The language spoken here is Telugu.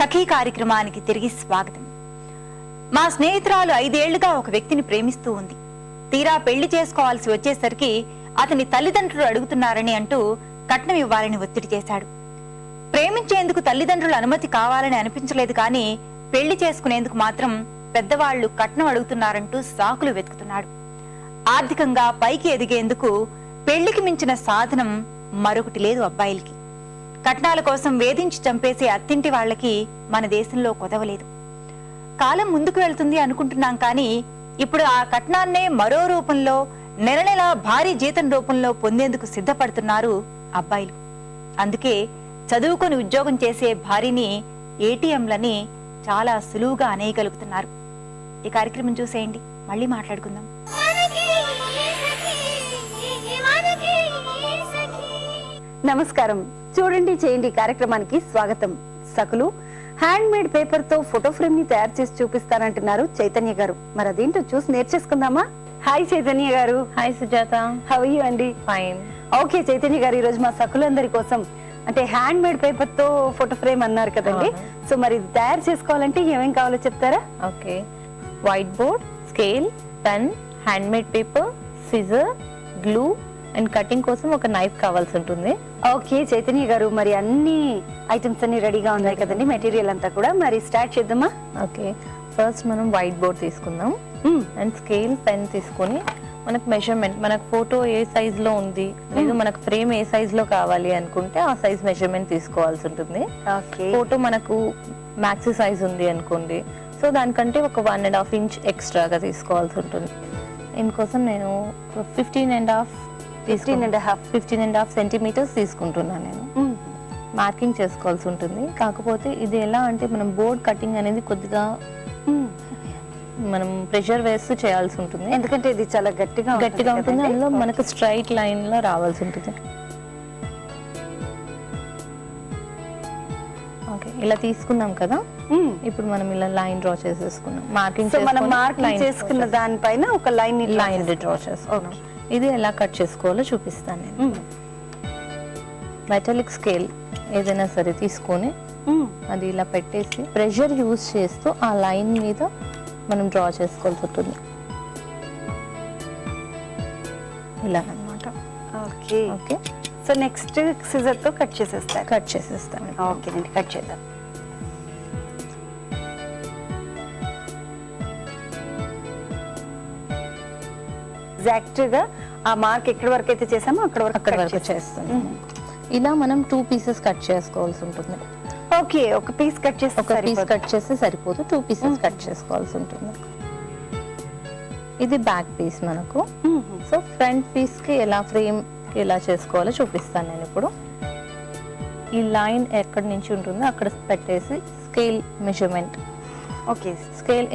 సఖీ కార్యక్రమానికి తిరిగి స్వాగతం. మా స్నేహితురాలు 5 ఏళ్లుగా ఒక వ్యక్తిని ప్రేమిస్తూ ఉంది. తీరా పెళ్లి చేసుకోవాల్సి వచ్చేసరికి అతని తల్లిదండ్రులు అడుగుతున్నారని అంటూ కట్నం ఇవ్వాలని ఒత్తిడి చేశాడు. ప్రేమించేందుకు తల్లిదండ్రుల అనుమతి కావాలని అనిపించలేదు, కానీ పెళ్లి చేసుకునేందుకు మాత్రం పెద్దవాళ్లు కట్నం అడుగుతున్నారంటూ సాకులు వెతుకుతున్నాడు. ఆర్థికంగా పైకి ఎదిగేందుకు పెళ్లికి మించిన సాధనం మరొకటి లేదు అబ్బాయిలకి. కట్నాల కోసం వేధించి చంపేసే అత్తింటి వాళ్లకి మన దేశంలో కొదవలేదు. కాలం ముందుకు వెళ్తుంది అనుకుంటున్నాం, కానీ ఇప్పుడు ఆ కట్నాన్నే మరో రూపంలో నెల నెల భారీ జీతం రూపంలో పొందేందుకు సిద్ధపడుతున్నారు అబ్బాయిలు. అందుకే చదువుకొని ఉద్యోగం చేసే భార్యని ఏటీఎంలని చాలా సులువుగా అనేయగలుగుతున్నారు. ఈ కార్యక్రమం చూసేయండి, మళ్ళీ మాట్లాడుకుందాం. నమస్కారం. చూడండి చేయండి కార్యక్రమానికి స్వాగతం. సకులు హ్యాండ్ మేడ్ పేపర్ తో ఫోటో ఫ్రేమ్ ని తయారు చేసి చూపిస్తానంటున్నారు చైతన్య గారు. మరి అదేంటో చూసి నేర్చేసుకుందామా? హాయ్ చైతన్య గారు. Hi Sujata. How are you అండి? ఫైన్. ఓకే చైతన్య గారు, ఈ రోజు మా సకులందరి కోసం అంటే హ్యాండ్ మేడ్ పేపర్ తో ఫోటో ఫ్రేమ్ అన్నారు కదండి. సో మరి ఇది తయారు చేసుకోవాలంటే ఏమేం కావాలో చెప్తారా? Okay, white board, scale, pen, hand made paper, scissor, glue and cutting కోసం ఒక నైఫ్ కావాల్సి ఉంటుంది. ఓకే చైతన్య గారు, మరి అన్ని ఐటమ్స్ అన్ని రెడీగా ఉన్నాయి కదండి, మెటీరియల్ అంతా కూడా. మరి స్టార్ట్ చేద్దామా? ఓకే, ఫస్ట్ మనం వైట్ బోర్డ్ తీసుకుందాం అండ్ స్కేల్, పెన్ తీసుకొని మనకు మెజర్మెంట్, మనకు ఫోటో ఏ సైజ్ లో ఉంది లేదు మనకు ఫ్రేమ్ ఏ సైజ్ లో కావాలి అనుకుంటే ఆ సైజ్ మెజర్మెంట్ తీసుకోవాల్సి ఉంటుంది. ఫోటో మనకు మ్యాక్సీ సైజ్ ఉంది అనుకోండి, సో దానికంటే ఒక 1.5 ఇంచ్ ఎక్స్ట్రాగా తీసుకోవాల్సి ఉంటుంది. ఇందుకోసం నేను 15.5 సెంటీమీటర్స్ తీసుకుంటున్నాను. నేను మార్కింగ్ చేసుకోవాల్సి ఉంటుంది. కాకపోతే ఇది ఎలా అంటే మనం బోర్డ్ కటింగ్ అనేది కొద్దిగా మనం ప్రెషర్ వేస్తూ చేయాల్సి ఉంటుంది, ఎందుకంటే ఇది చాలా గట్టిగా ఉంటుంది. అందులో మనకు స్ట్రైట్ లైన్ లో రావాల్సి ఉంటుంది. ఓకే, ఇలా తీసుకున్నాం కదా. ఇప్పుడు మనం ఇలా లైన్ డ్రా చేసేసుకున్నాం. మార్కింగ్ చేసుకున్న దానిపైన ఒక లైన్ డ్రా చేసుకున్నాం. ఇది ఎలా కట్ చేసుకోవాలో చూపిస్తాను నేను. మెటాలిక్ స్కేల్ ఏదైనా సరే తీసుకొని అది ఇలా పెట్టేసి ప్రెషర్ యూజ్ చేస్తూ ఆ లైన్ మీద మనం డ్రా చేసుకోవాల్సి ఉంటుంది, ఇలా అన్నమాట. Okay okay. So next scissor తో కట్ చేసేస్తాను. ఓకే అండి, కట్ చేద్దాం. ఎగ్జాక్ట్ గా ఆ మార్క్ ఎక్కడి వరకు అయితే చేసామో అక్కడ వరకు చేస్తాను. ఇలా మనం 2 పీసెస్ కట్ చేసుకోవాల్సి ఉంటుంది. ఓకే, ఒక పీస్ కట్ చేస్తే సరిపోదు, 2 పీసెస్ కట్ చేసుకోవాల్సి ఉంటుంది. ఇది బ్యాక్ పీస్ మనకు. సో ఫ్రంట్ పీస్ కి ఎలా ఫ్రేమ్ కి ఎలా చేసుకోవాలో చూపిస్తాను నేను ఇప్పుడు. ఈ లైన్ ఎక్కడి నుంచి ఉంటుందో అక్కడ పెట్టేసి స్కేల్ మెజర్మెంట్, ఓకే, స్కేల్